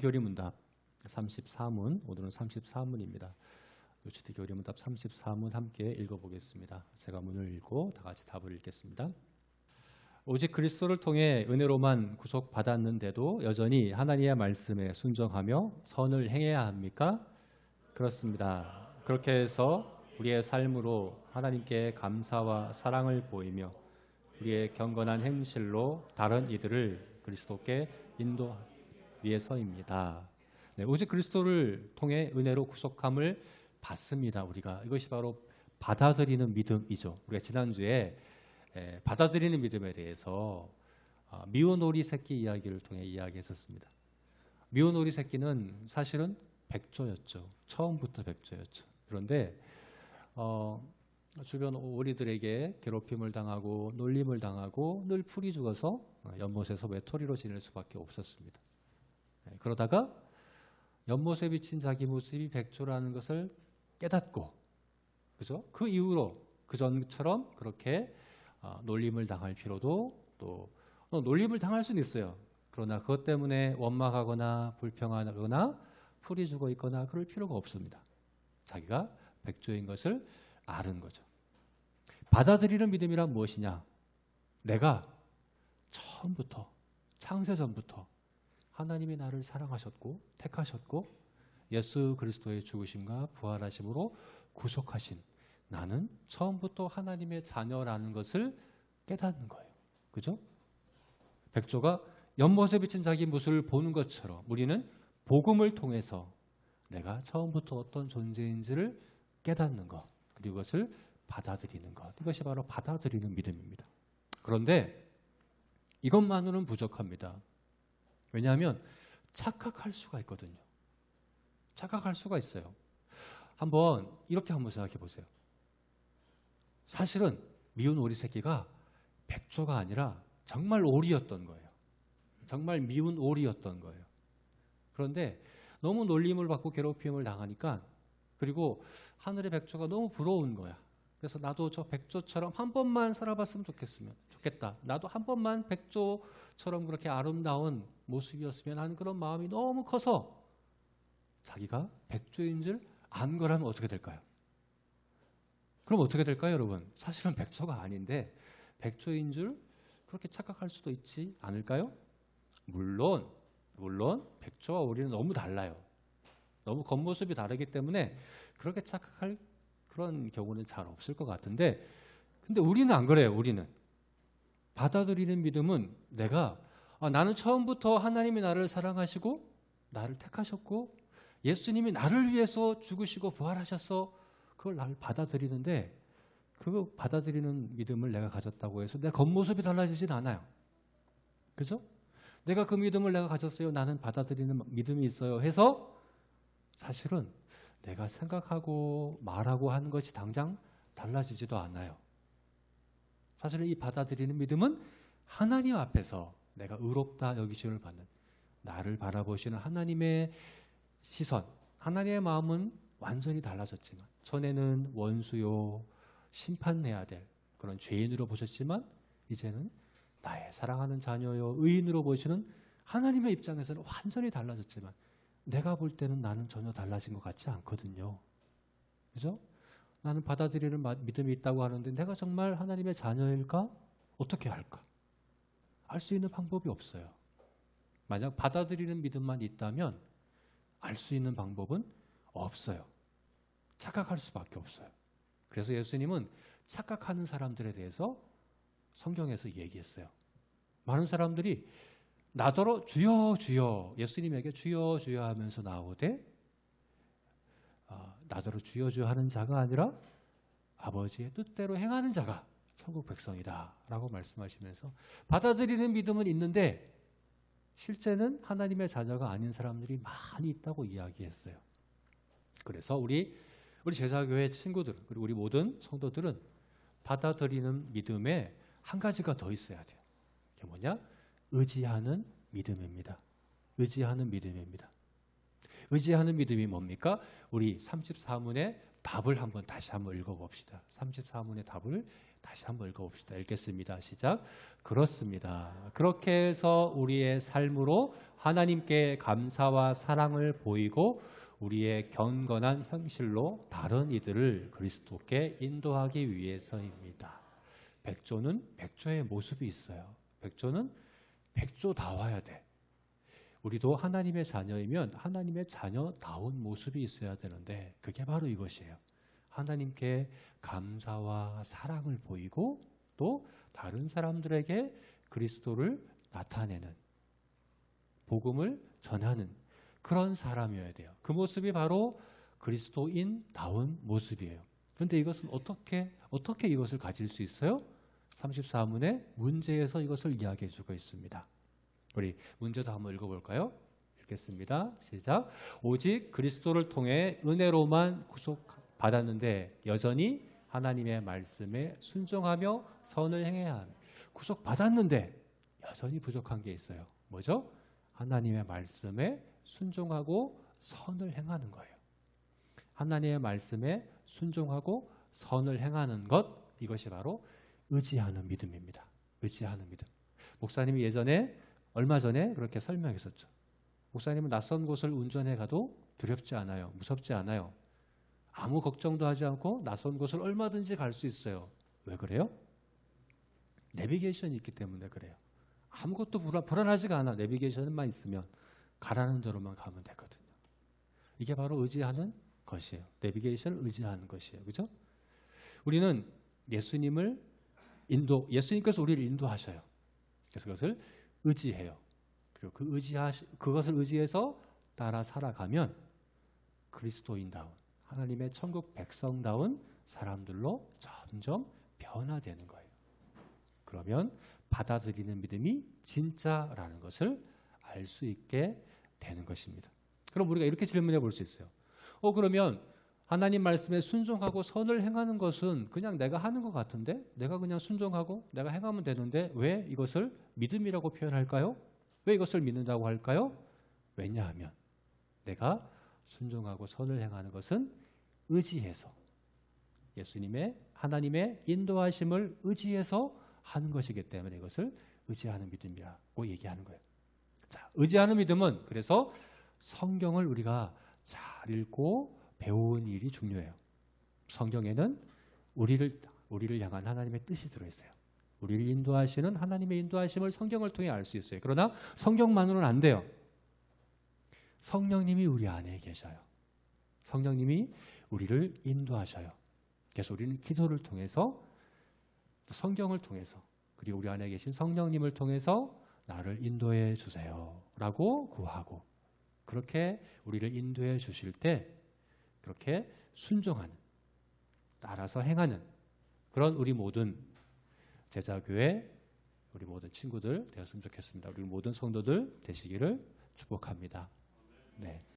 교리문답 34문, 오늘은 34문입니다. UCT 교리문답 34문 함께 읽어보겠습니다. 제가 문을 읽고 다 같이 답을 읽겠습니다. 오직 그리스도를 통해 은혜로만 구속받았는데도 여전히 하나님의 말씀에 순종하며 선을 행해야 합니까? 그렇습니다. 그렇게 해서 우리의 삶으로 하나님께 감사와 사랑을 보이며 우리의 경건한 행실로 다른 이들을 그리스도께 인도하기 위해서입니다. 네, 오직 그리스도를 통해 은혜로 구속함을 받습니다. 우리가 이것이 바로 받아들이는 믿음이죠. 우리가 지난주에 받아들이는 믿음에 대해서 미운 오리 새끼 이야기를 통해 이야기했었습니다. 미운 오리 새끼는 사실은 백조였죠. 처음부터 백조였죠. 그런데 주변 오리들에게 괴롭힘을 당하고 놀림을 당하고 늘 풀이 죽어서 연못에서 외톨이로 지낼 수밖에 없었습니다. 그러다가 연못에 비친 자기 모습이 백조라는 것을 깨닫고, 그죠? 그 이후로 그 전처럼 그렇게 놀림을 당할 필요도, 또 놀림을 당할 수는 있어요. 그러나 그것 때문에 원망하거나 불평하거나 풀이 죽어 있거나 그럴 필요가 없습니다. 자기가 백조인 것을 아는 거죠. 받아들이는 믿음이란 무엇이냐? 내가 처음부터, 창세전부터 하나님이 나를 사랑하셨고 택하셨고 예수 그리스도의 죽으심과 부활하심으로 구속하신 나는 처음부터 하나님의 자녀라는 것을 깨닫는 거예요. 그죠? 백조가 연못에 비친 자기 모습을 보는 것처럼 우리는 복음을 통해서 내가 처음부터 어떤 존재인지를 깨닫는 것, 그리고 그것을 받아들이는 것, 이것이 바로 받아들이는 믿음입니다. 그런데 이것만으로는 부족합니다. 왜냐하면 착각할 수가 있거든요. 착각할 수가 있어요. 이렇게 한번 생각해 보세요. 사실은 미운 오리 새끼가 백조가 아니라 정말 오리였던 거예요. 정말 미운 오리였던 거예요. 그런데 너무 놀림을 받고 괴롭힘을 당하니까, 그리고 하늘의 백조가 너무 부러운 거야. 그래서 나도 저 백조처럼 한 번만 살아봤으면 좋겠다. 나도 한 번만 백조처럼 그렇게 아름다운 모습이었으면 하는 그런 마음이 너무 커서 자기가 백조인 줄 안 거라면 어떻게 될까요? 그럼 어떻게 될까요, 여러분? 사실은 백조가 아닌데 백조인 줄 그렇게 착각할 수도 있지 않을까요? 물론 백조와 오리는 너무 달라요. 너무 겉모습이 다르기 때문에 그렇게 착각할 그런 경우는 잘 없을 것 같은데, 근데 우리는 안 그래요. 우리는 받아들이는 믿음은 나는 처음부터 하나님이 나를 사랑하시고 나를 택하셨고 예수님이 나를 위해서 죽으시고 부활하셔서 그걸 나를 받아들이는데, 그 받아들이는 믿음을 내가 가졌다고 해서 내 겉모습이 달라지진 않아요. 그죠? 내가 그 믿음을 내가 가졌어요. 나는 받아들이는 믿음이 있어요. 해서 사실은 내가 생각하고 말하고 하는 것이 당장 달라지지도 않아요. 사실은 이 받아들이는 믿음은 하나님 앞에서 내가 의롭다 여기심을 받는, 나를 바라보시는 하나님의 시선, 하나님의 마음은 완전히 달라졌지만, 전에는 원수요, 심판해야 될 그런 죄인으로 보셨지만 이제는 나의 사랑하는 자녀요, 의인으로 보시는 하나님의 입장에서는 완전히 달라졌지만 내가 볼 때는 나는 전혀 달라진 것 같지 않거든요. 그죠? 나는 받아들이는 믿음이 있다고 하는데 내가 정말 하나님의 자녀일까? 어떻게 할까? 알 수 있는 방법이 없어요. 만약 받아들이는 믿음만 있다면 알 수 있는 방법은 없어요. 착각할 수밖에 없어요. 그래서 예수님은 착각하는 사람들에 대해서 성경에서 얘기했어요. 많은 사람들이 나더러 주여 주여, 예수님에게 주여 주여 하면서 나오되 나더러 주여 주여 하는 자가 아니라 아버지의 뜻대로 행하는 자가 천국 백성이다 라고 말씀하시면서, 받아들이는 믿음은 있는데 실제는 하나님의 자녀가 아닌 사람들이 많이 있다고 이야기했어요. 그래서 우리 제자교회 친구들, 그리고 우리 모든 성도들은 받아들이는 믿음에 한 가지가 더 있어야 돼요. 그게 뭐냐? 의지하는 믿음입니다. 의지하는 믿음입니다. 의지하는 믿음이 뭡니까? 우리 34문의 답을 다시 한번 읽어봅시다. 34문의 답을 다시 한번 읽어봅시다. 읽겠습니다. 시작. 그렇습니다. 그렇게 해서 우리의 삶으로 하나님께 감사와 사랑을 보이고 우리의 경건한 형실로 다른 이들을 그리스도께 인도하기 위해서입니다. 백조는 백조의 모습이 있어요. 백조는 백조다워야 돼. 우리도 하나님의 자녀이면 하나님의 자녀다운 모습이 있어야 되는데 그게 바로 이것이에요. 하나님께 감사와 사랑을 보이고 또 다른 사람들에게 그리스도를 나타내는, 복음을 전하는 그런 사람이어야 돼요. 그 모습이 바로 그리스도인다운 모습이에요. 그런데 이것은 어떻게 이것을 가질 수 있어요? 34문의 문제에서 이것을 이야기해 주고 있습니다. 우리 문제도 한번 읽어볼까요? 읽겠습니다. 시작. 오직 그리스도를 통해 은혜로만 구속받았는데 여전히 하나님의 말씀에 순종하며 선을 행해야 합니다. 구속받았는데 여전히 부족한 게 있어요. 뭐죠? 하나님의 말씀에 순종하고 선을 행하는 거예요. 하나님의 말씀에 순종하고 선을 행하는 것, 이것이 바로 의지하는 믿음입니다. 의지하는 믿음. 목사님이 얼마 전에 그렇게 설명했었죠. 목사님은 낯선 곳을 운전해 가도 두렵지 않아요. 무섭지 않아요. 아무 걱정도 하지 않고 낯선 곳을 얼마든지 갈 수 있어요. 왜 그래요? 내비게이션이 있기 때문에 그래요. 아무것도 불안하지가 않아. 내비게이션만 있으면 가라는 대로만 가면 되거든요. 이게 바로 의지하는 것이에요. 내비게이션을 의지하는 것이에요. 그죠? 우리는 예수님께서 우리를 인도하셔요. 그래서 그것을 의지해요. 그리고 그것을 의지해서 따라 살아가면 그리스도인다운, 하나님의 천국 백성다운 사람들로 점점 변화되는 거예요. 그러면 받아들이는 믿음이 진짜라는 것을 알 수 있게 되는 것입니다. 그럼 우리가 이렇게 질문해 볼 수 있어요. 그러면 하나님 말씀에 순종하고 선을 행하는 것은 그냥 내가 하는 것 같은데, 내가 그냥 순종하고 내가 행하면 되는데 왜 이것을 믿음이라고 표현할까요? 왜 이것을 믿는다고 할까요? 왜냐하면 내가 순종하고 선을 행하는 것은 의지해서, 하나님의 인도하심을 의지해서 하는 것이기 때문에 이것을 의지하는 믿음이라고 얘기하는 거예요. 자, 의지하는 믿음은 그래서 성경을 우리가 잘 읽고 배우는 일이 중요해요. 성경에는 우리를 향한 하나님의 뜻이 들어있어요. 우리를 인도하시는 하나님의 인도하심을 성경을 통해 알 수 있어요. 그러나 성경만으로는 안 돼요. 성령님이 우리 안에 계셔요. 성령님이 우리를 인도하셔요. 그래서 우리는 기도를 통해서, 또 성경을 통해서, 그리고 우리 안에 계신 성령님을 통해서 나를 인도해 주세요 라고 구하고, 그렇게 우리를 인도해 주실 때 그렇게 순종하는, 따라서 행하는 그런 우리 모든 제자교회, 우리 모든 친구들 되었으면 좋겠습니다. 우리 모든 성도들 되시기를 축복합니다. 네.